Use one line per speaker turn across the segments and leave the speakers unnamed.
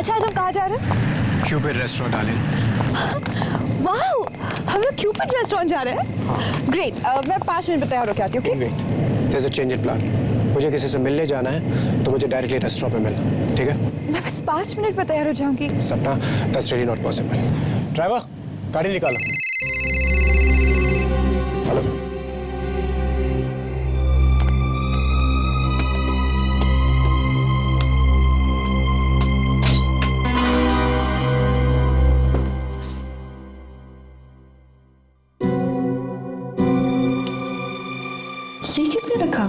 अच्छा, आज हम कहाँ जा रहे हैं?
Cupid restaurant darling.
वाओ, हम लोग क्यूपिड रेस्टोरेंट जा रहे हैं। ग्रेट, मैं 5 मिनट में तैयार होके आती हूँ। Okay?
Great. There is a change in plan. मुझे किसी से मिलने जाना है तो मुझे डायरेक्टली रेस्टोरेंट पे मिलना, ठीक है?
मैं बस 5 मिनट में तैयार हो जाऊंगी।
सपना, that's really not possible. Driver, गाड़ी निकालो। हेलो।
ये किसने रखा?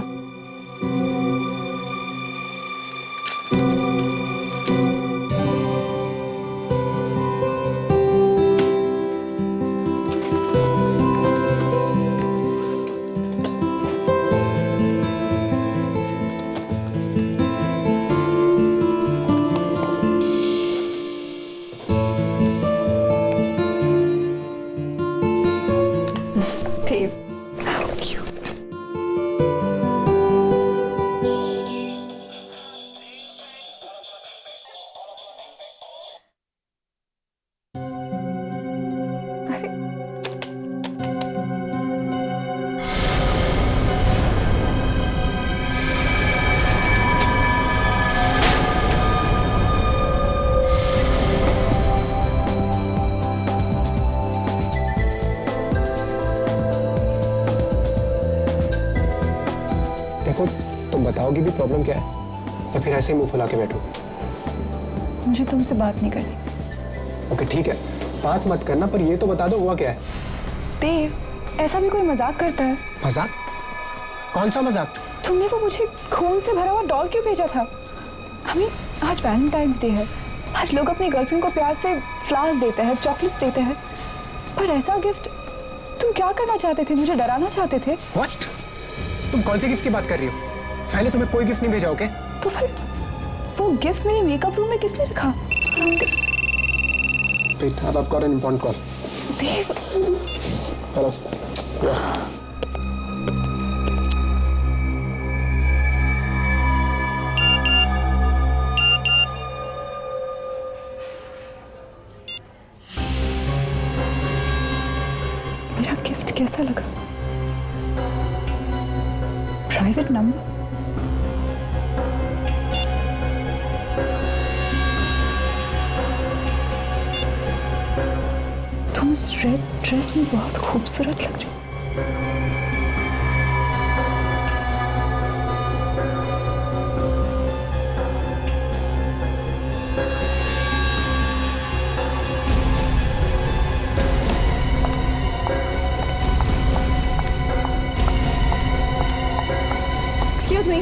Dave, how cute.
देखो, तुम बताओगी भी प्रॉब्लम क्या है या फिर ऐसे ही मुंह फुला के बैठो?
मुझे तुमसे बात नहीं करनी।
ओके ठीक है, बात मत करना, पर ये तो बता दो हुआ क्या है?
देव, ऐसा भी कोई मजाक करता है?
मजाक? कौन सा मजाक?
तुमने वो मुझे खून से भरा हुआ डॉल क्यों भेजा था? हमें आज वैलेंटाइंस डे है। आज लोग अपनी गर्लफ्रेंड को प्यार से फ्लावर्स देते हैं, चॉकलेट्स देते हैं, पर ऐसा गिफ्ट तुम क्या करना चाहते थे? मुझे डराना चाहते थे?
व्हाट? तुम कौन से गिफ्ट की बात कर रही हो? मैंने तुम्हें कोई गिफ्ट नहीं भेजा, ओके?
तो फिर वो गिफ्ट मेरे मेकअप रूम में किसने रखा?
Wait, I've got an important call.
Dev,
Hello. Yeah.
मेरा गिफ्ट कैसा लगा? Private number? तुम इस रेड ड्रेस में बहुत खूबसूरत लग रही हो। Excuse me.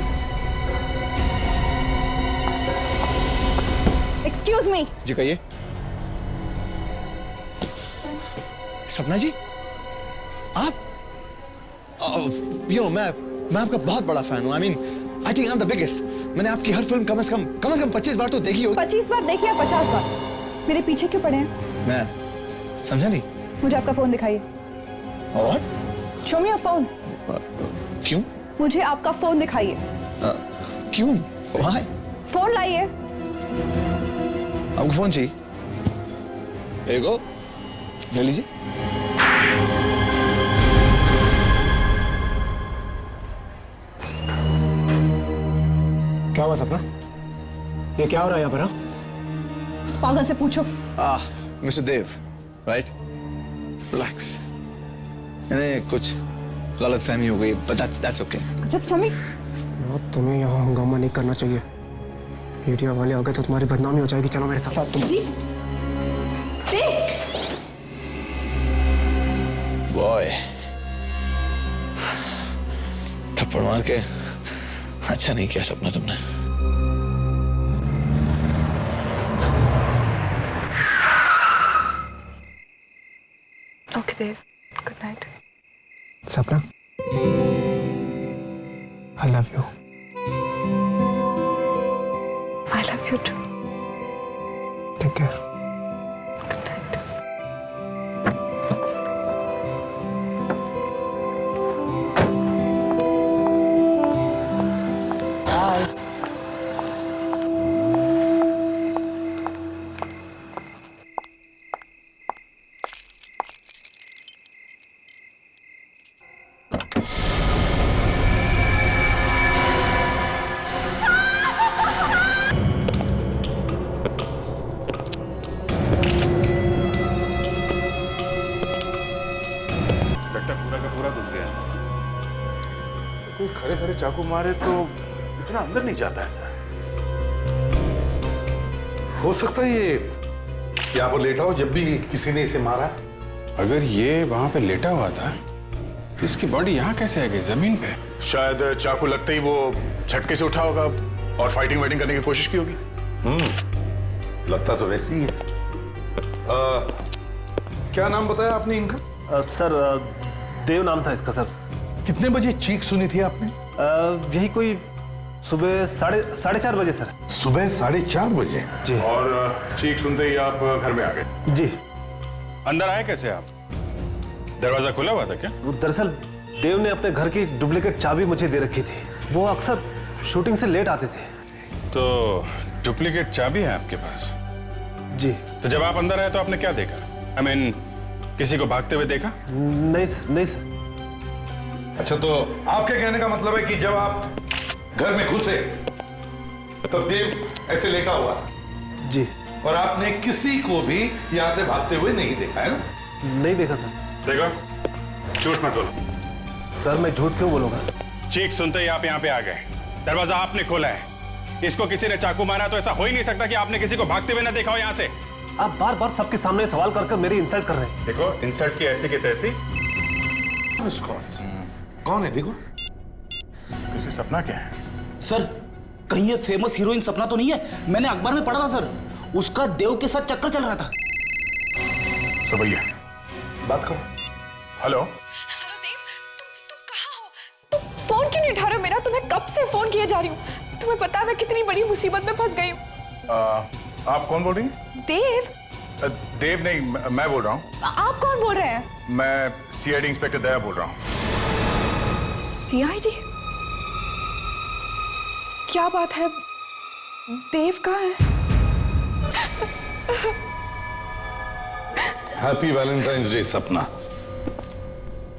Excuse me.
जी कहिए। सपना जी, आप मैं आपका बहुत बड़ा फैन हूँ। I think I am the biggest. मैंने आपकी हर फिल्म कम से कम 25 बार तो देखी होगी।
25 बार देखी या 50 बार? मेरे पीछे क्यों पड़े हैं?
मैं समझा नहीं।
मुझे आपका फोन दिखाइए।
और?
Show me your phone.
क्यों?
मुझे आपका फोन दिखाइए।
क्यों? Why?
फोन लाइए।
आपको फोन चाहिए? There you go. ले लीजिए।
क्या हुआ सपना? ये क्या हो रहा है यहाँ पर?
इस पागल से पूछो।
मिस्टर देव, राइट? रिलैक्स। इन्हें कुछ गलतफहमी हो गई, but that's okay.
गलतफहमी?
तुम्हें यहाँ हंगामा नहीं करना चाहिए। मीडिया वाले आ गए तो तुम्हारी बदनामी हो जाएगी। चलो मेरे साथ। तुम
बॉय, थप्पड़ मार के अच्छा नहीं किया सपना तुमने।
ओके देव, गुड नाइट।
सपना, I love you.
I love you too.
Take care.
Good night.
चाकू मारे तो इतना अंदर नहीं जाता ऐसा। हो सकता है ये यहाँ पर लेटा हो जब भी किसी ने इसे मारा।
अगर ये वहां पे लेटा हुआ था, इसकी बॉडी यहाँ कैसे आ गई जमीन पे?
शायद चाकू लगते ही वो झटके से उठा होगा और फाइटिंग वाइटिंग करने की कोशिश की होगी। लगता तो वैसे ही है। क्या नाम बताया आपने इनका?
सर देव नाम था इसका सर।
कितने बजे चीख सुनी थी आपने?
यही कोई सुबह साढ़े चार बजे सर।
सुबह 4:30 बजे।
जी।
और चीख सुनते ही आप घर में आ गए?
जी।
अंदर आए कैसे आप? दरवाजा खुला हुआ था क्या?
दरअसल देव ने अपने घर की डुप्लीकेट चाबी मुझे दे रखी थी। वो अक्सर शूटिंग से लेट आते थे।
तो डुप्लीकेट चाबी है आपके पास?
जी।
तो जब आप अंदर आए तो आपने क्या देखा? I mean, किसी को भागते हुए देखा?
नहीं सर।
अच्छा, तो आपके कहने का मतलब है कि जब आप घर में घुसे तब देव ऐसे लेटा हुआ था?
जी।
और आपने किसी को भी यहां से भागते हुए नहीं देखा है ना?
नहीं देखा सर।
देखो, झूठ मत बोलो।
सर मैं झूठ क्यों बोलूंगा?
चीख सुनते ही आप यहाँ पे आ गए, दरवाजा आपने खोला है, इसको किसी ने चाकू मारा, तो ऐसा हो ही नहीं सकता कि आपने किसी को भागते हुए ना देखा हो यहाँ से।
आप बार बार सबके सामने सवाल कर मेरी इंसल्ट कर रहे हैं।
देखो, इंसल्ट की ऐसी की तैसी।
कौन है? देखो।
वैसे सपना क्या है?
सर कहीं ये फेमस हीरोइन सपना तो नहीं है? मैंने अखबार में पढ़ा था सर, उसका देव के साथ चक्कर चल रहा था।
सबैया, बात करो।
हेलो
हेलो देव, तुम कहाँ हो? तुम फोन क्यों नहीं उठा रहे हो मेरा? तुम्हें कब से फोन किए जा रही हूँ। तुम्हें पता है मैं कितनी बड़ी मुसीबत में फंस गई हूँ।
आप कौन बोल रही हैं?
देव?
देव नहीं, मैं बोल रहा हूँ।
आप कौन बोल रहे हैं?
मैं सीआईडी इंस्पेक्टर दया बोल रहा हूँ।
सीआईडी? क्या बात है? देव कहाँ है?
हैप्पी वैलेंटाइंस डे सपना।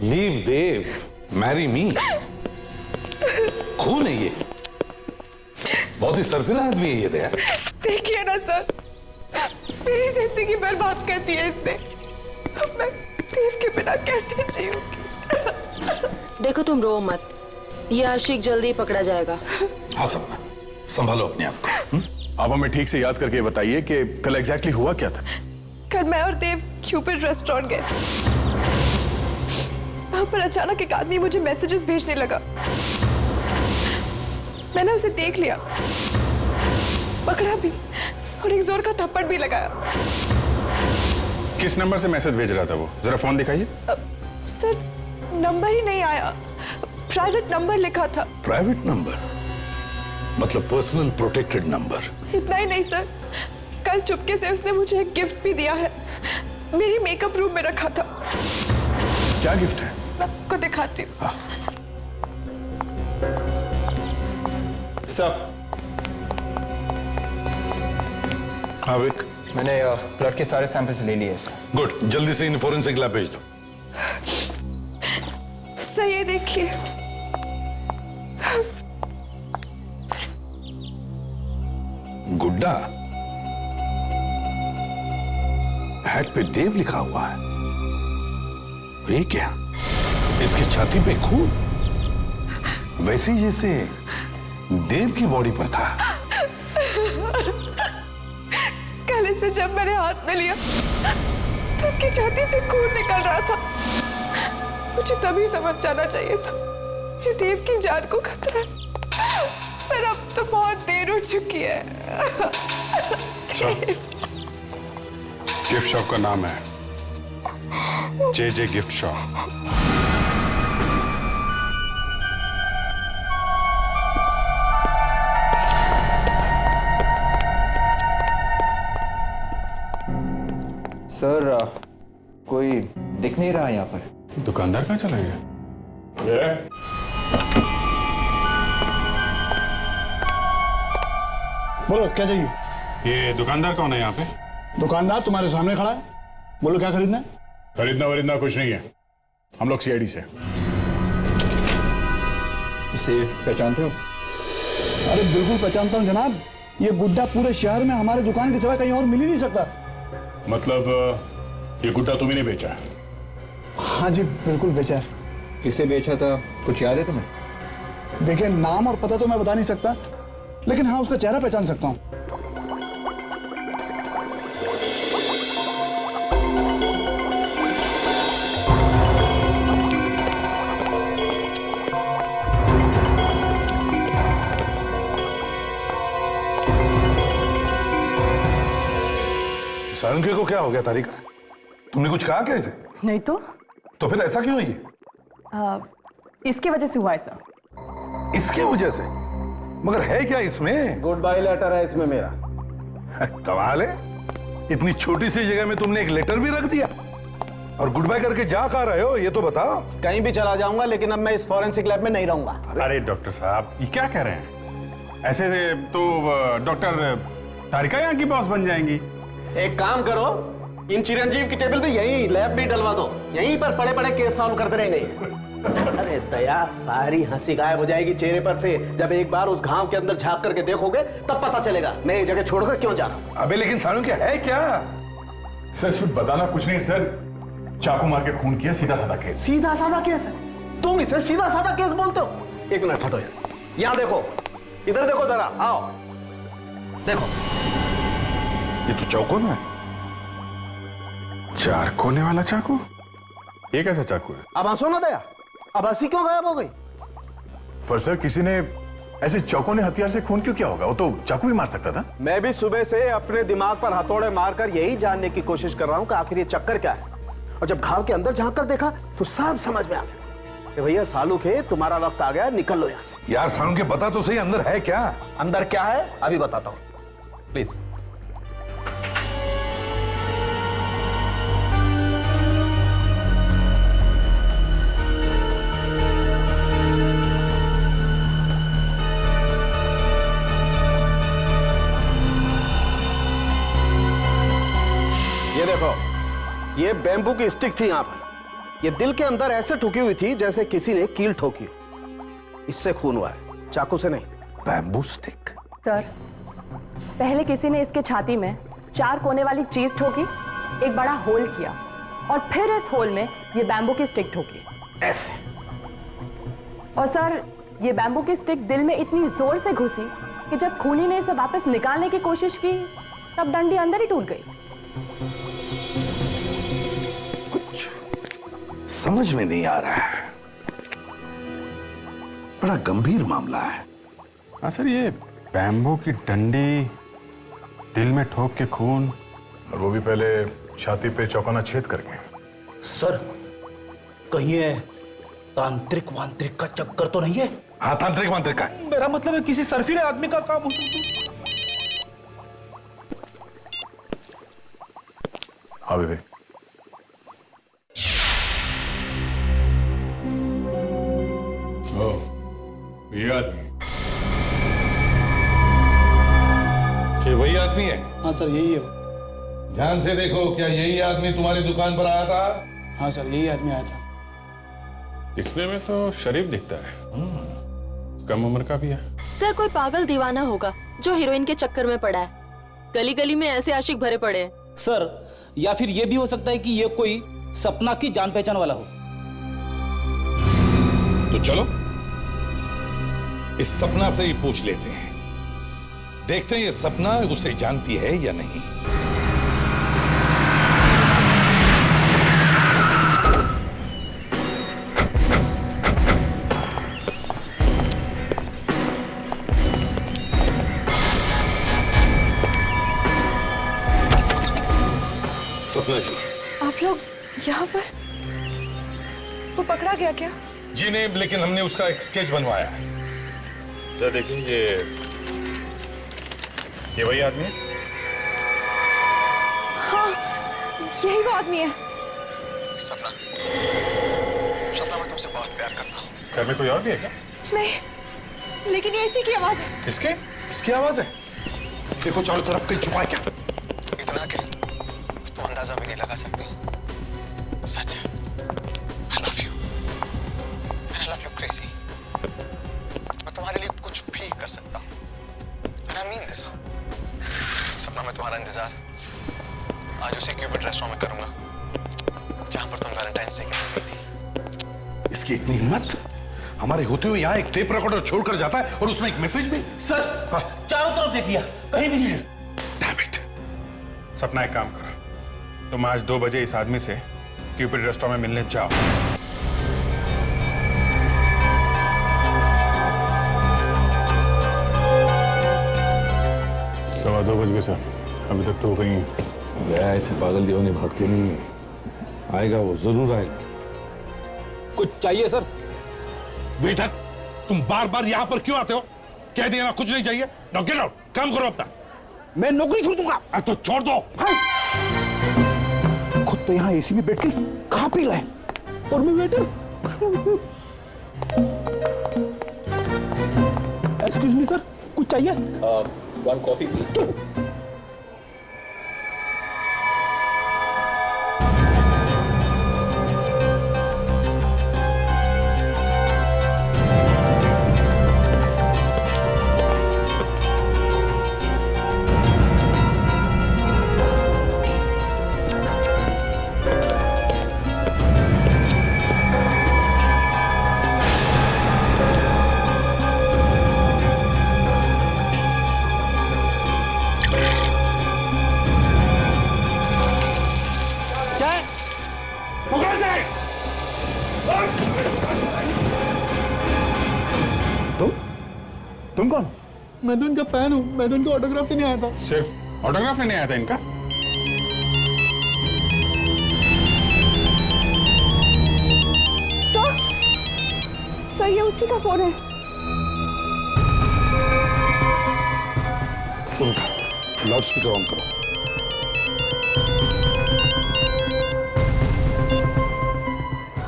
लीव देव, मैरी मी। खून है ये, बहुत ही सरफिरा आदमी है ये दया।
देखिए ना सर, मेरी जिंदगी बर्बाद कर दी है इसने। अब मैं देव के बिना कैसे जीऊंगी?
देखो तुम रो मत, ये आशिक जल्दी पकड़ा जाएगा।
हाँ सपना, संभालो अपने आप को। आप हमें ठीक से याद करके बताइए कि कल एग्जैक्टली हुआ क्या था?
कल मैं और देव क्यूपिड रेस्टोरेंट गए थे। वहां पर अचानक एक आदमी मुझे मैसेजेस भेजने लगा। मैंने उसे देख लिया, पकड़ा भी और एक जोर का थप्पड़ भी लगाया।
किस नंबर से मैसेज भेज रहा था वो? जरा फोन दिखाइए।
सर नंबर ही नहीं आया, प्राइवेट नंबर लिखा था।
प्राइवेट नंबर मतलब पर्सनल प्रोटेक्टेड नंबर?
इतना ही नहीं सर, कल चुपके से उसने मुझे एक गिफ्ट भी दिया है, मेरी मेकअप रूम में रखा था।
क्या गिफ्ट है?
मैं आपको दिखाती हूँ।
सर,
हाँ विक,
मैंने ब्लड के सारे सैंपल्स ले लिए सर।
गुड, जल्दी से इन फोरेंसिक लैब भेज दो।
सर ये देखिए,
गुड्डा, हैट पे देव लिखा हुआ है। ये क्या? इसकी छाती पे खून, वैसे ही जैसे देव की बॉडी पर था।
कल इसे जब मैंने हाथ में लिया तो उसकी छाती से खून निकल रहा था। मुझे तभी समझ जाना चाहिए था कि देव की जान को खतरा है, पर अब तो बहुत देर हो चुकी है।
गिफ्ट शॉप का नाम है जे गिफ्ट शॉप।
सर कोई दिख नहीं रहा यहाँ पर।
दुकानदार कहाँ चला गया?
बोलो क्या चाहिए?
ये दुकानदार कौन है यहाँ पे?
दुकानदार तुम्हारे सामने खड़ा है, बोलो क्या खरीदना है?
खरीदना वरीदना कुछ नहीं है, हम लोग सीआईडी से।
इसे पहचानते हो?
अरे बिल्कुल पहचानता हूँ जनाब, ये गुड्डा पूरे शहर में हमारे दुकान के सिवा कहीं और मिल ही नहीं सकता।
मतलब ये गुड्डा तुम्ही ने बेचा है?
हाँ जी बिल्कुल बेचा है।
किसे बेचा था कुछ याद है तुम्हें?
देखिए, नाम और पता तो मैं बता नहीं सकता, लेकिन हाँ उसका चेहरा पहचान सकता हूँ।
सारंगी को क्या हो गया तारिका? तुमने कुछ कहा क्या इसे?
नहीं
तो फिर ऐसा क्यों है ये?
इसकी वजह से हुआ है सर।
इसकी वजह से? मगर है क्या इसमें?
गुड बाय लेटर है इसमें मेरा।
कमाल है, इतनी छोटी सी जगह में तुमने एक लेटर भी रख दिया। और गुड बाय करके जा कहाँ रहे हो ये तो बताओ।
कहीं भी चला जाऊंगा, लेकिन अब मैं इस फॉरेंसिक लैब में नहीं रहूंगा।
अरे डॉक्टर साहब, ये क्या कह रहे हैं? ऐसे तो डॉक्टर तारिका यहाँ की बॉस बन जाएंगी।
एक काम करो, इन चिरंजीव की टेबल पे यहीं लैब भी डलवा दो, यहीं पर पड़े पड़े केस सॉल्व करते रहेंगे। अरे दया, सारी हंसी गायब हो जाएगी चेहरे पर से जब एक बार उस घाव के अंदर झांक करके देखोगे, तब पता चलेगा मैं ये जगह छोड़कर क्यों जा रहा हूं।
अबे लेकिन सानू क्या है क्या?
सर इसमें बताना कुछ नहीं सर, चाकू मार के खून किया, सीधा साधा केस।
सीधा साधा केस है? तुम इसे सीधा साधा केस बोलते हो? एक मिनट हटो यार, यहां देखो, इधर देखो जरा, आओ देखो,
ये तो चौकोन है।
4 कोने वाला चाकू? ये कैसा चाकू है?
अब हंसो ना दया, अब हंसी क्यों गायब हो गई?
पर सर किसी ने ऐसे चौकोने हथियार से खून क्यों किया होगा? वो तो चाकू भी मार सकता था।
मैं भी सुबह से अपने दिमाग पर हथौड़े मारकर यही जानने की कोशिश कर रहा हूं कि आखिर ये चक्कर क्या है। और जब घाव के अंदर झांक कर देखा तो सब समझ में आ गया कि भैया सालू के तुम्हारा वक्त आ गया, निकल लो यहां से।
यार सानू के बता तो सही, अंदर है क्या?
अंदर क्या है अभी बताता हूं, प्लीज। ये देखो, ये बैम्बू की स्टिक थी यहां पर। ये दिल के अंदर ऐसे ठुकी हुई थी जैसे किसी ने कील ठोकी हो। इससे खून हुआ है, चाकू से नहीं।
Bamboo stick?
सर, पहले किसी ने इसके छाती में 4 कोने वाली चीज ठोकी, एक बड़ा होल किया और फिर इस होल में ये बैम्बू की स्टिक ठोकी
ऐसे।
और सर, ये बैम्बू की स्टिक दिल में इतनी जोर से घुसी कि जब खूनी ने इसे वापस निकालने की कोशिश की तब डंडी अंदर ही टूट गई।
समझ में नहीं आ रहा है, बड़ा गंभीर मामला है।
हाँ सर, ये बैम्बू की डंडी दिल में ठोक के खून, और वो भी पहले छाती पे चौकाना छेद करके।
सर, कहीं ये तांत्रिक वांत्रिक का चक्कर तो नहीं है?
हाँ, तांत्रिक वांत्रिक का।
मेरा मतलब है किसी सरफिरे आदमी का काम हो सकता है।
हाँ विवेक, ये आदमी
कि वही आदमी है?
हाँ सर, यही है वो।
ध्यान से देखो, क्या यही आदमी तुम्हारी दुकान पर आया था?
हाँ सर, यही आदमी आया था।
दिखने में तो शरीफ दिखता है, कम उम्र का भी है।
सर कोई पागल दीवाना होगा जो हीरोइन के चक्कर में पड़ा है। गली गली में ऐसे आशिक भरे पड़े हैं।
सर, या फिर यह भी हो सकता है कि ये कोई सपना की जान पहचान वाला हो।
तो चलो इस सपना से ही पूछ लेते हैं, देखते हैं ये सपना उसे जानती है या नहीं। सपना जी,
आप लोग यहाँ पर? वो पकड़ा गया क्या?
जी नहीं, लेकिन हमने उसका एक स्केच बनवाया है।
सर देखिए, ये वही आदमी है?
हाँ, यही वो आदमी है।
सपना, सपना मैं तुमसे बहुत प्यार करता हूँ।
घर में कोई और भी है क्या?
नहीं, लेकिन ये इसी की आवाज है।
इसकी आवाज है?
देखो चारों तरफ कहीं छुपा है क्या? इतना के तो अंदाजा भी नहीं लगा सकती। सच है, I love you and I love you crazy। मैं तुम्हारे लिए कुछ भी कर सकता हूँ and I mean this। सपना, मैं तुम्हारा इंतजार आज उसी क्यूबिट रेस्टोरेंट में करूंगा जहां पर तुम वैलेंटाइन डे के दिन गई थी।
इसकी इतनी हिम्मत, हमारे होते हुए यहाँ एक टेप रिकॉर्डर छोड़कर जाता है और उसमें एक मैसेज भी।
सर चारों तरफ देख लिया, कहीं भी नहीं है।
Damn it!
सपना एक काम करो, तुम आज 2 बजे इस आदमी से क्यूपिड रेस्टोरेंट में मिलने जाओ। सवा 2 बज गए सर, अभी तक तो कहीं
गया ऐसे पागल दीवाने भागते नहीं है। आएगा वो, जरूर आएगा।
कुछ चाहिए सर?
वेटर, तुम बार बार यहाँ पर क्यों आते हो? कह दिया ना कुछ नहीं चाहिए। नाउ गेट आउट, काम करो अपना।
मैं नौकरी छोड़ दूंगा।
तो छोड़ दो।
खुद तो यहाँ एसी में बैठ के खा पी रहे और मैं वेटर। एक्सक्यूज मी सर, कुछ चाहिए?
1 कॉफी प्लीज।
तुम कौन? मैं तो इनका फैन हूँ, मैं तो इनका ऑटोग्राफ लेने आया था।
सिर्फ ऑटोग्राफ लेने आया था इनका?
सर ये उसी का फोन है।
लाउड स्पीकर ऑन करो।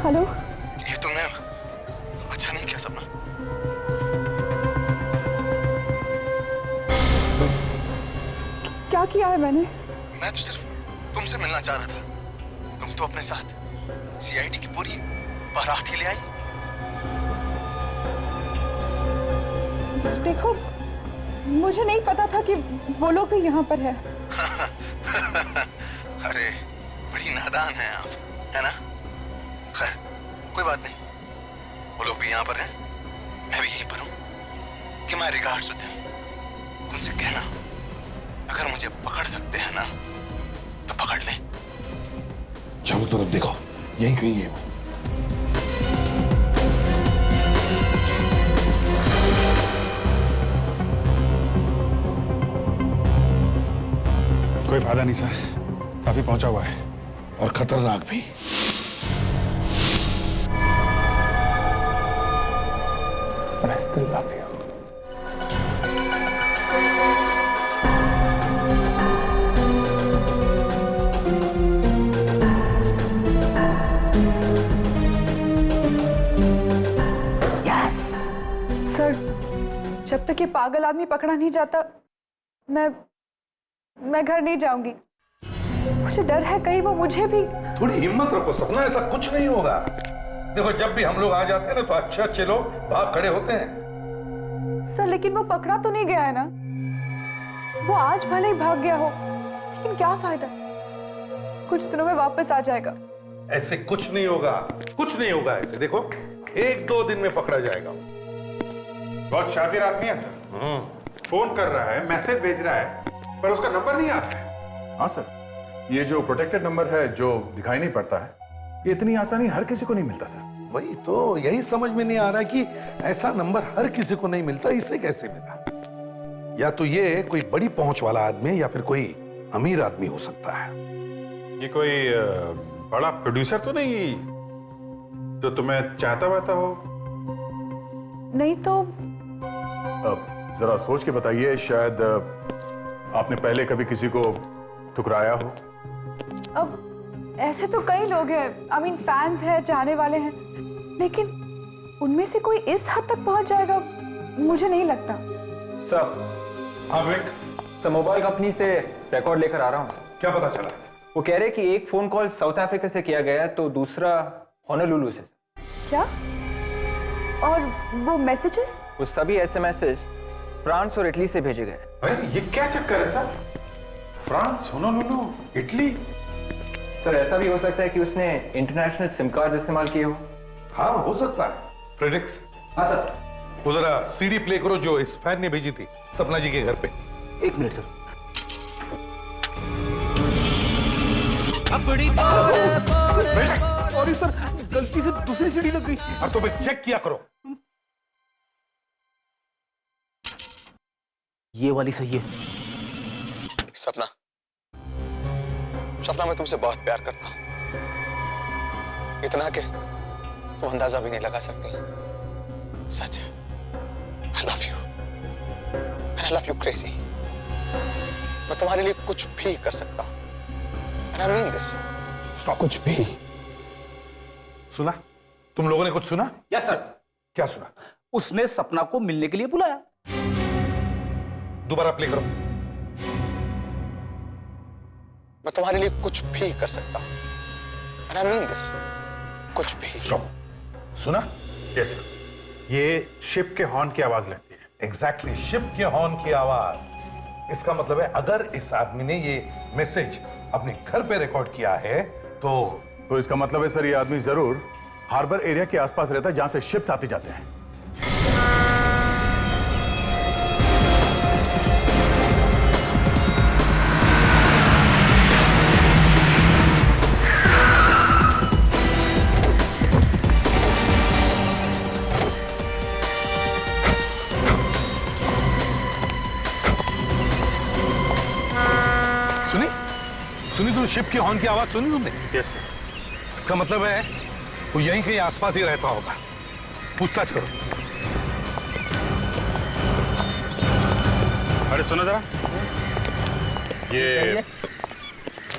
हेलो,
ये तुमने अच्छा नहीं किया सपना।
क्या किया है मैंने?
मैं तो सिर्फ तुमसे मिलना चाह रहा था। तुम तो अपने साथ सीआईडी की पूरी बारात ही ले आई।
देखो, मुझे नहीं पता था कि वो लोग भी यहाँ पर है।
अरे बड़ी नादान है आप, है ना? खैर कोई बात नहीं, वो लोग भी यहाँ पर हैं, मैं भी यहीं पर हूँ। कि माय रिगार्ड्स टू देम। उनसे कहना अगर मुझे पकड़ सकते हैं ना तो पकड़ ले।
चारों तरफ देखो, यहीं कहीं है वो।
कोई फायदा नहीं सर, काफी पहुंचा हुआ है
और खतरनाक भी।
I still love you.
Sir, जब तक ये पागल आदमी पकड़ा नहीं जाता मैं घर नहीं जाऊंगी। मुझे डर है कहीं वो मुझे भी।
थोड़ी हिम्मत रखो सपना, ऐसा कुछ नहीं होगा। देखो जब भी हम लोग आ जाते हैं ना तो अच्छे अच्छे लोग भाग खड़े होते हैं।
सर लेकिन वो पकड़ा तो नहीं गया है ना? वो आज भले ही भाग गया हो, लेकिन क्या फायदा? कुछ दिनों में वापस आ जाएगा।
ऐसे कुछ नहीं होगा, कुछ नहीं होगा ऐसे। देखो 1-2 दिन में पकड़ा जाएगा।
बहुत शातिर आदमी है सर। फोन कर रहा है, मैसेज भेज रहा है, पर उसका नंबर नहीं आता है। हाँ सर, ये जो प्रोटेक्टेड नंबर है जो दिखाई नहीं पड़ता है, ये इतनी आसानी हर किसी को नहीं मिलता सर।
वही तो, यही समझ में नहीं आ रहा कि ऐसा नंबर हर किसी को नहीं मिलता, इसे कैसे मिला? या तो ये कोई बड़ी पहुंच वाला आदमी या फिर कोई अमीर आदमी हो सकता है।
ये कोई बड़ा प्रोड्यूसर तो नहीं जो तुम्हें चाहता वाता हो?
नहीं तो
जरा सोच के बताइए, शायद आपने पहले कभी किसी को ठुकराया हो।
अब ऐसे तो कई लोग हैं, आई मीन फैंस हैं, चाहने वाले हैं, लेकिन उनमें से कोई इस हद तक पहुंच जाएगा मुझे नहीं लगता।
सर,
हाँ विक,
तो मोबाइल कंपनी से रिकॉर्ड लेकर आ रहा हूँ।
क्या पता चला?
वो कह रहे कि एक फोन कॉल साउथ अफ्रीका से किया गया तो दूसरा होनोलुलु से।
क्या? और वो मैसेजेस?
वो सभी एसएमएसेस फ्रांस और इटली से भेजे गए।
अरे ये क्या चक्कर है sir? France, Honolulu, Italy?
Sir ऐसा भी हो सकता है कि उसने इंटरनेशनल सिम कार्ड इस्तेमाल किए हो।
हाँ हो सकता है। फ्रेडरिक्स,
हाँ सर।
वो जरा सीडी प्ले करो जो इस फैन ने भेजी थी सपना जी के घर पे।
1 मिनट सर।
सॉरी सर, गलती से दूसरी सीडी लग गई। अब तो मैं चेक किया करो।
ये वाली सही है।
सपना, सपना मैं तुमसे बहुत प्यार करता हूं, इतना कि तुम अंदाजा भी नहीं लगा सकती। सच है। I love you. And I love you crazy. मैं तुम्हारे लिए कुछ भी कर सकता हूं। And I mean this. कुछ भी।
सुना? तुम लोगों ने कुछ सुना?
Yes sir.
क्या सुना?
उसने सपना को मिलने के लिए बुलाया।
दोबारा प्ले करो।
मैं तुम्हारे लिए कुछ भी कर सकता हूं। And I mean this. कुछ भी।
सुना?
यस सर, ये शिप के हॉर्न की आवाज लगती है।
एग्जैक्टली, शिप के हॉर्न की आवाज। इसका मतलब है अगर इस आदमी ने ये मैसेज अपने घर पे रिकॉर्ड किया है तो
इसका मतलब है सर, ये आदमी जरूर हार्बर एरिया के आसपास रहता है जहां से शिप्स आते जाते हैं।
सुनी तुम शिप के हॉर्न की आवाज सुनी तुमने?
Yes sir.
इसका मतलब है वो यहीं कहीं आसपास ही रहता होगा। पूछताछ करो।
अरे सुनो जरा,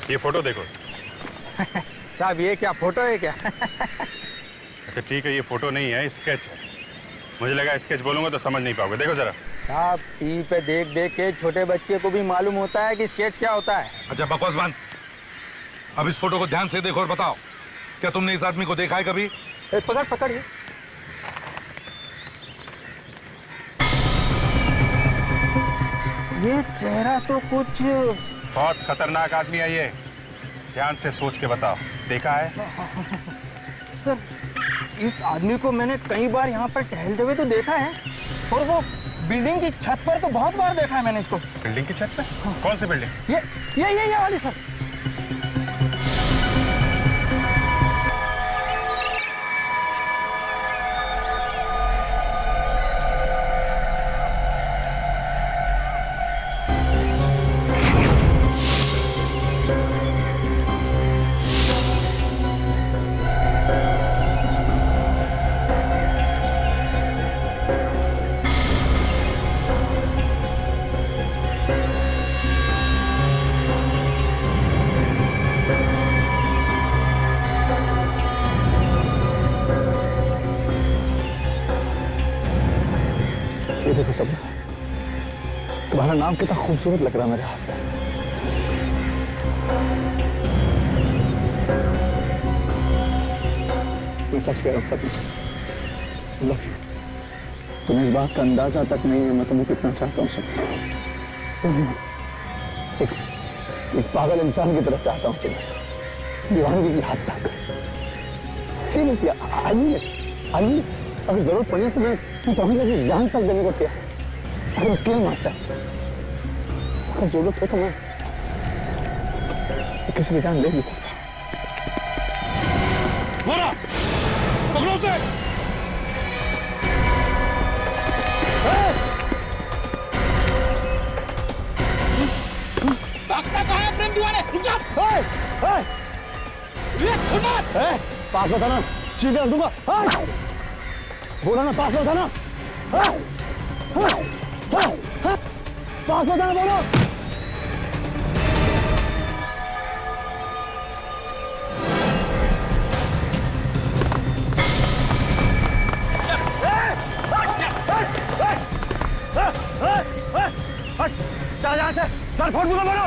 ये फोटो देखो।
साहब ये क्या फोटो है क्या?
अच्छा ठीक है, ये फोटो नहीं है, स्केच है। मुझे लगा स्केच बोलूंगा तो समझ नहीं पाओगे। देखो जरा।
साहब टीवी पे देख देख के छोटे बच्चे को भी मालूम होता है कि स्केच क्या होता है।
अच्छा बकवास बंद। अब इस फोटो को ध्यान से देखो और बताओ, क्या तुमने इस आदमी को देखा है कभी?
पकड़िए। ये चेहरा तो कुछ
बहुत खतरनाक आदमी है ये। ध्यान से सोच के बताओ, देखा है?
सर, इस आदमी को मैंने कई बार यहाँ पर टहलते हुए तो देखा है, और वो बिल्डिंग की छत पर तो बहुत बार देखा है मैंने इसको।
बिल्डिंग की छत पे? हाँ। कौन सी बिल्डिंग?
ये वाली सर।
देखो सपना, तुम्हारा नाम कितना खूबसूरत लग रहा है मेरे हाथ में। मैं सच कह रहा हूँ सपना, लव यू। तुम्हें इस बात का अंदाजा तक नहीं है मैं तुम्हें कितना चाहता हूँ सपना। एक पागल इंसान की तरह चाहता हूँ तुम्हें, दीवानगी की हद तक। सीरियसली, आई अगर जरूरत पड़ी तो मैं तुम्हें लगी जान तक देने को तैयार। अगर किल माइसेल्फ, अगर जरूरत हो तो मैं किसी की जान ले भी सकता।
पकड़ो उसे।
भागता कहाँ है प्रेम दीवाने? रुक जा।
पास में था ना, चीख कर दूंगा। बोला ना पास में था ना, पास में था ना, बोलो। चल यहाँ से, सर फोन दूंगा, बोलो।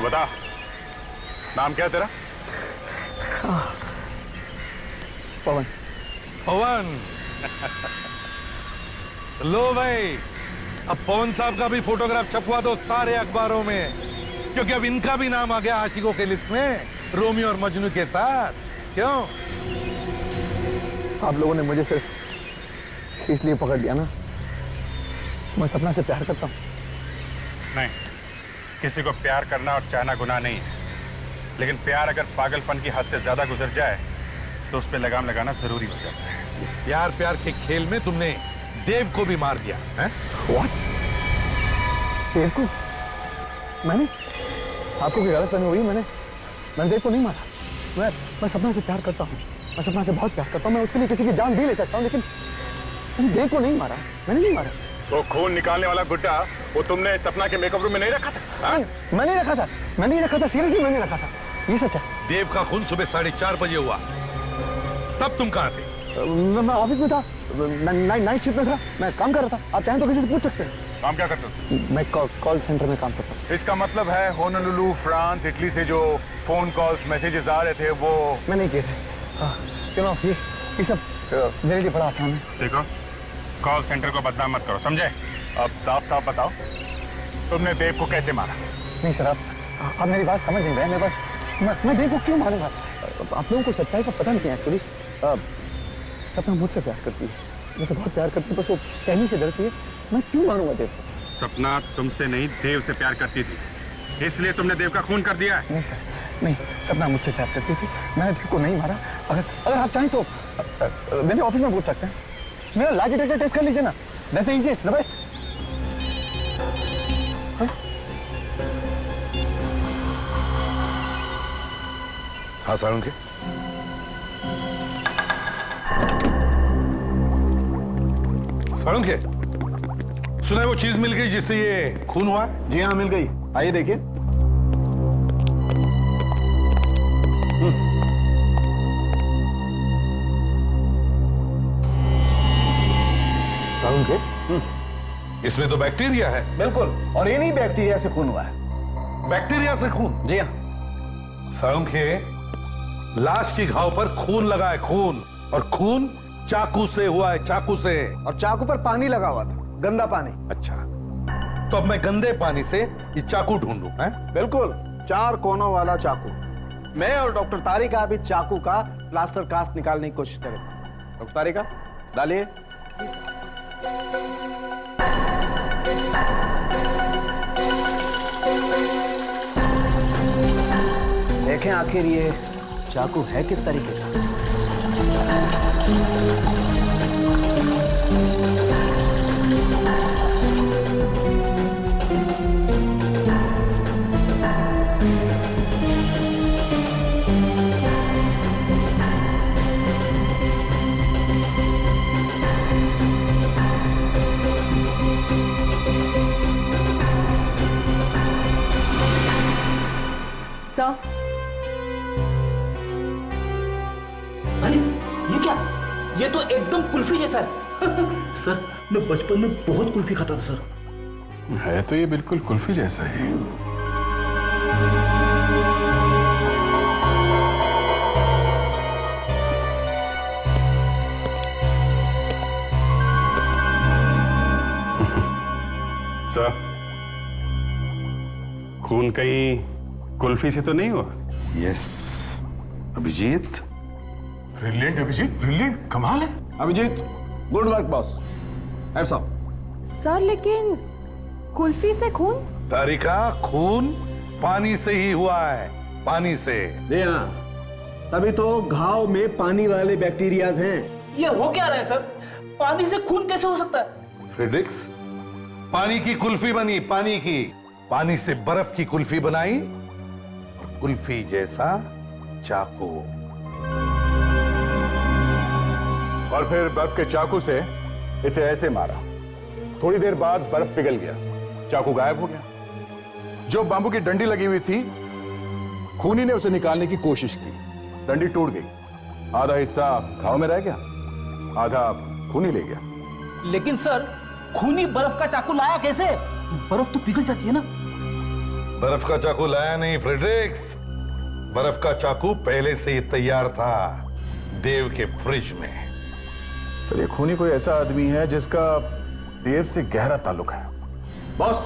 बता, नाम क्या है तेरा?
पवन।
पवन लो भाई, अब पवन साहब का भी फोटोग्राफ छपवा दो सारे अखबारों में, क्योंकि अब इनका भी नाम आ गया आशिकों के लिस्ट में, रोमियो और मजनू के साथ। क्यों?
आप लोगों ने मुझे सिर्फ इसलिए पकड़ लिया ना, मैं सपना से प्यार करता हूँ।
नहीं, किसी को प्यार करना और चाहना गुनाह नहीं है, लेकिन प्यार अगर पागलपन की हद से ज्यादा गुजर जाए तो उस पर लगाम लगाना जरूरी हो जाता है।
यार प्यार के खेल में तुमने देव को भी मार दिया है?
What? देव को? मैंने? आपको कोई गलतफहमी हुई? मैंने देव को नहीं मारा। मैं सपना से प्यार करता हूँ, मैं सपना से बहुत प्यार करता हूँ, मैं उसके लिए किसी की जान भी ले सकता हूँ, लेकिन मैंने देव को नहीं मारा। मैंने नहीं मारा।
तो खून निकालने वाला गुड्डा वो तुमने सपना के मेकअप रूम में नहीं रखा था?
मैं नहीं रखा था, मैंने नहीं रखा था, सीरियसली मैंने रखा था, ये सच है।
देव का खून सुबह 4:30 बजे हुआ, तब तुम कहाँ थे?
मैं ऑफिस में था, नाइट शिफ्ट में था, मैं काम कर रहा था। आप चाहें तो किसी से पूछ सकते हैं।
काम क्या करते हो?
मैं कॉल सेंटर में काम करता हूँ।
इसका मतलब है होनोलुलु, फ्रांस, इटली से जो फोन कॉल्स मैसेजेस आ रहे थे वो
मैं नहीं किए थे। क्यों? ये सब मेरे लिए बड़ा आसान है।
देखो, कॉल सेंटर को बदनाम मत करो, समझे? अब साफ साफ बताओ, तुमने देव को कैसे मारा?
नहीं सर, आप मेरी बात समझ नहीं रहे। मेरे पास मैं देव को क्यों मारूंगा? आप लोगों को सच्चाई का पता नहीं है एक्चुअली। सपना मुझसे प्यार करती है, मुझसे बहुत प्यार करती है, बस वो कहने से डरती है। मैं क्यों मारूंगा देव को?
सपना तुमसे नहीं, देव से प्यार करती थी, इसलिए तुमने देव का खून कर दिया है।
नहीं सर, नहीं, सपना मुझसे प्यार करती थी, मैंने देव को नहीं मारा। अगर आप चाहें तो मेरे ऑफिस में पूछ सकते हैं। मेरा लाई डिटेक्टर टेस्ट कर लीजिए ना, that's the easiest, the best.
हाँ सारुंखे, सारुंखे, सुना है वो चीज मिल गई जिससे ये खून हुआ है?
जी हाँ, मिल गई। आइए देखिए।
सारुंखे, इसमें तो बैक्टीरिया है।
बिल्कुल, और इन्हीं बैक्टीरिया से खून हुआ है।
बैक्टीरिया से खून?
जी हाँ।
सारुंखे, लाश की घाव पर खून लगा है, खून, और खून चाकू से हुआ है, चाकू से।
और चाकू पर पानी लगा हुआ था, गंदा पानी।
अच्छा, तो अब मैं गंदे पानी से ये चाकू ढूंढूं? हैं?
बिल्कुल, 4 कोनों वाला चाकू। मैं और डॉक्टर तारिका अभी चाकू का प्लास्टर कास्ट निकालने की कोशिश करेंगे। डॉक्टर तारिका, डालिए। देखें आखिर ये चाकू है किस तरीके का।
सर,
अरे ये क्या? ये तो एकदम कुल्फी जैसा है। सर, मैं बचपन में बहुत कुल्फी खाता था सर।
है तो ये बिल्कुल कुल्फी जैसा ही। सर, खून कहीं कुल्फी से तो नहीं हुआ?
Yes Abhijit.
Brilliant Abhijit, brilliant, कमाल है।
Abhijit, good work boss. Hats off.
Sir लेकिन कुल्फी से खून?
तारिका, खून पानी से ही हुआ है, पानी से।
जी हाँ, तभी तो घाव में पानी वाले बैक्टीरियाज हैं।
ये हो क्या रहा है सर? पानी से खून कैसे हो सकता है?
फ्रेडरिक्स, पानी की कुल्फी बनी, पानी की। पानी से बर्फ की कुल्फी बनाई, और कुल्फी जैसा चाकू।
और फिर बर्फ के चाकू से इसे ऐसे मारा। थोड़ी देर बाद बर्फ पिघल गया, चाकू गायब हो गया। जो बांबू की डंडी लगी हुई थी, खूनी ने उसे निकालने की कोशिश की, डंडी टूट गई। आधा हिस्सा घाव में रह गया, आधा खूनी ले गया।
लेकिन सर, खूनी बर्फ का चाकू लाया कैसे? बर्फ तो पिघल जाती है ना।
बर्फ का चाकू लाया नहीं फ्रेडरिक्स, बर्फ का चाकू पहले से ही तैयार था। देव के फ्रिज में।
सर ये खूनी कोई ऐसा आदमी है जिसका देव से गहरा ताल्लुक है।
बॉस,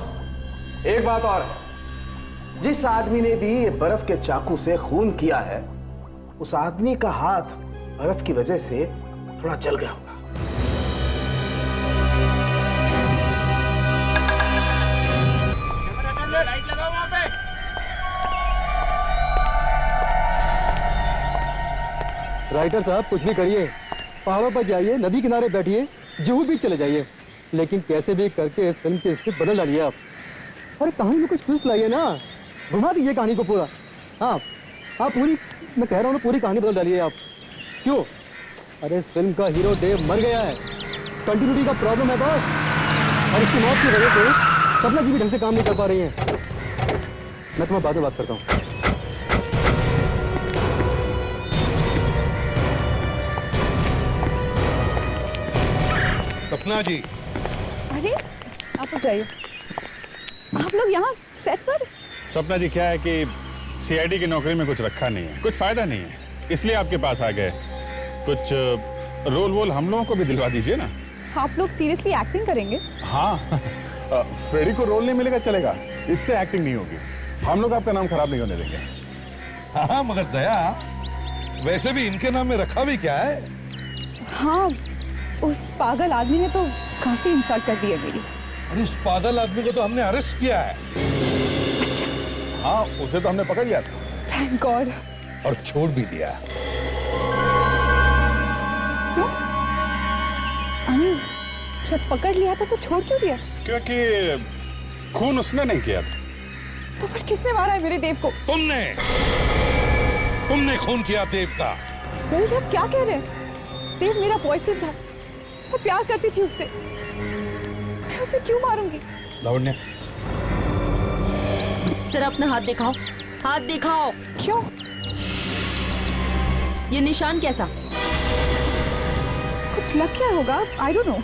एक बात और है, जिस आदमी ने भी ये बर्फ के चाकू से खून किया है, उस आदमी का हाथ बर्फ की वजह से थोड़ा जल गया होगा।
राइटर साहब कुछ भी करिए, पहाड़ों पर जाइए, नदी किनारे बैठिए, जुहू बीच चले जाइए, लेकिन कैसे भी करके इस फिल्म की स्क्रिप्ट बदल डालिए आप। अरे कहानी में कुछ ट्विस्ट लाइए ना, घुमा दीजिए कहानी को पूरा। हाँ हाँ, पूरी, मैं कह रहा हूँ ना, पूरी कहानी बदल डालिए आप। क्यों? अरे इस फिल्म का हीरो देव मर गया है, कंटिन्यूटी का प्रॉब्लम है बॉस, और इसकी मौत की वजह से सपना जी भी ढंग से काम नहीं कर पा रही हैं। मैं तुम्हें बाद में बात करता हूँ।
सपना जी।
अरे आप लोग जाइए, आप लोग यहाँ सेट पर।
सपना जी क्या है कि सीआईडी की नौकरी में कुछ रखा नहीं है, कुछ फायदा नहीं है, इसलिए आपके पास आ गए। कुछ रोल वोल हम लोगों को भी दिलवा दीजिए ना।
आप लोग सीरियसली एक्टिंग करेंगे?
हाँ फ्रेडी को रोल नहीं मिलेगा चलेगा, इससे एक्टिंग नहीं होगी। हम लोग आपका नाम खराब नहीं होने देंगे।
हाँ मगर दया, वैसे भी इनके नाम में रखा भी क्या है?
हाँ, उस पागल आदमी ने तो काफी इंसल्ट कर दी है मेरी।
अरे उस पागल आदमी को तो हमने अरेस्ट किया है।
अच्छा।
हाँ, उसे तो हमने पकड़ लिया था।
Thank God.
और छोड़ भी दिया।
क्यों? जब पकड़ लिया था तो छोड़ क्यों दिया?
क्योंकि खून उसने नहीं किया था।
तो फिर किसने मारा है मेरे देव को?
तुमने खून किया देव का।
सर आप क्या कह रहे हैं? देव मेरा बॉयफ्रेंड था, मैं प्यार करती थी उससे, मैं उसे क्यों मारूंगी?
लावण्य,
जरा अपना हाथ दिखाओ, हाथ दिखाओ।
क्यों?
ये निशान कैसा?
कुछ लग क्या होगा? I don't know.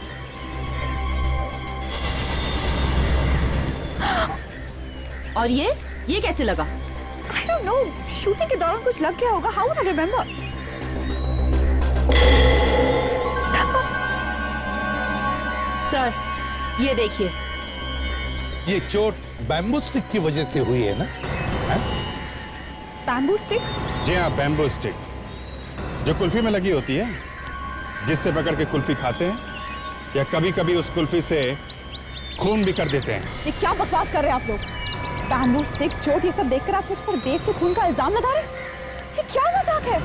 और ये कैसे लगा?
आई डोंट नो, शूटिंग के दौरान कुछ लग गया होगा। How would I remember?
Sir ये देखिए,
ये चोट बैम्बू स्टिक की वजह से हुई है ना?
Bamboo stick?
जी हाँ, बैम्बू स्टिक जो कुल्फी में लगी होती है, जिससे पकड़ के कुल्फी खाते हैं, या कभी कभी उस कुल्फी से खून भी कर देते हैं।
ये क्या बकवास कर रहे हैं आप लोग? बैम्बू स्टिक, चोट, ये सब देखकर आप मुझ पर देव के खून का इल्जाम लगा रहे हैं? ये क्या मजाक है?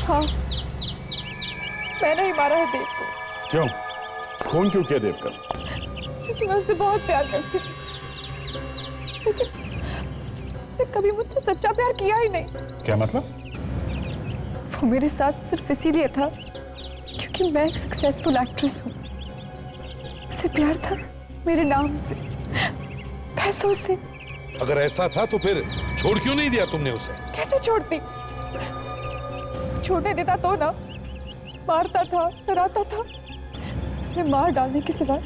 हाँ, मैंने ही मारा है देव को।
क्यों? खून क्यों किया देव का?
क्योंकि मैं उससे बहुत प्यार करती थी, लेकिन कभी मुझसे सच्चा प्यार किया ही नहीं।
क्या मतलब?
वो मेरे साथ सिर्फ इसीलिए था क्योंकि मैं एक सक्सेसफुल एक्ट्रेस हूँ। उसे प्यार था मेरे नाम से, पैसों से।
अगर ऐसा था तो फिर छोड़ क्यों नहीं दिया तुमने उसे?
कैसे छोड़ती? छोड़ने देता तो ना, मारता था, डराता था। उसे मार डालने के सिवा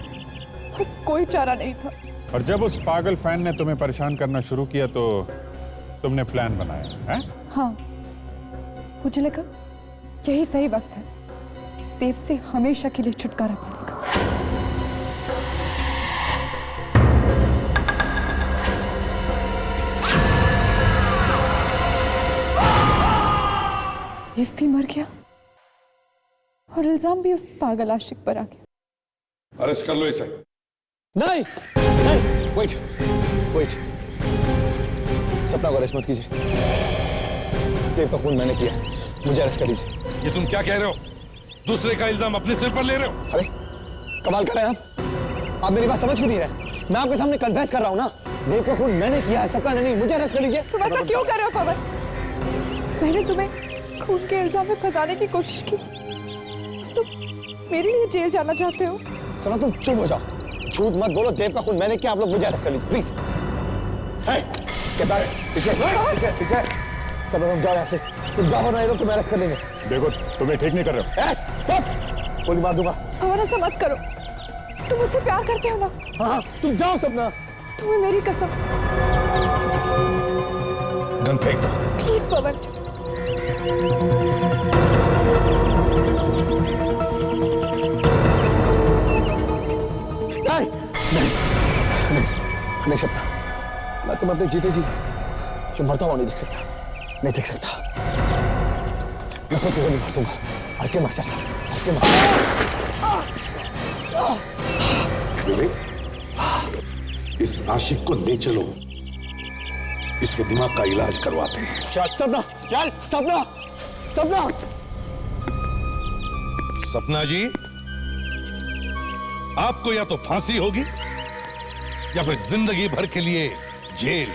बस कोई चारा नहीं था।
और जब उस पागल फैन ने तुम्हें परेशान करना शुरू किया तो तुमने प्लान बनाया है?
हाँ, मुझे लगा यही सही वक्त है देव से हमेशा के लिए छुटकारा पाने का। देव भी मर गया और इल्जाम भी उस पागल आशिक पर आ गया।
अरेस्ट कर लो इसे।
नहीं नहीं, वेट वेट, सपना को अरेस्ट मत कीजिए। देव का खून मैंने किया, मुझे अरेस्ट कर लीजिए।
ये तुम क्या कह रहे हो? दूसरे का इल्जाम अपने सिर पर ले रहे हो?
अरे कमाल कर रहे हैं आप मेरी बात समझ क्यों नहीं रहे? मैं आपके सामने कन्फेस कर रहा हूँ ना, देव का खून मैंने किया है, सपना ने नहीं। मुझे अरेस्ट कर लीजिए।
तुम ऐसा क्यों कर रहे हो पवन? मैंने तुम्हें खून के इल्जाम में फंसाने की कोशिश की, तुम मेरे लिए जेल जाना चाहते हो?
सपना तुम चुप हो जाओ, झूठ मत बोलो। देव का खून मैंने किया, आप लोग मुझे अरेस्ट कर लीजिए प्लीज। पीछे सपना तुम जाओ यहाँ से, तुम जाओ ना, ये लोग तुम्हें अरेस्ट कर लेंगे।
देखो तुम्हें ठीक नहीं कर रहे हो।
गोली मार दूंगा।
पवन ऐसा मत करो, तुम मुझसे प्यार करते हो ना?
हाँ तुम जाओ सपना।
तुम्हें मेरी कसम।
गन फेंक दो।
प्लीज पवन,
नहीं सपना, मैं तुम्हें अपने जीते जी जो मरता हुआ नहीं देख सकता, नहीं देख सकता। मैं खुद को नहीं मार दूंगा, हल्के मार सकता, हल्के मार।
विवेक, इस आशिक को ले चलो, इसके दिमाग का इलाज करवाते हैं।
चल सपना, चल सपना, सपना।
सपना जी, आपको या तो फांसी होगी या फिर जिंदगी भर के लिए जेल।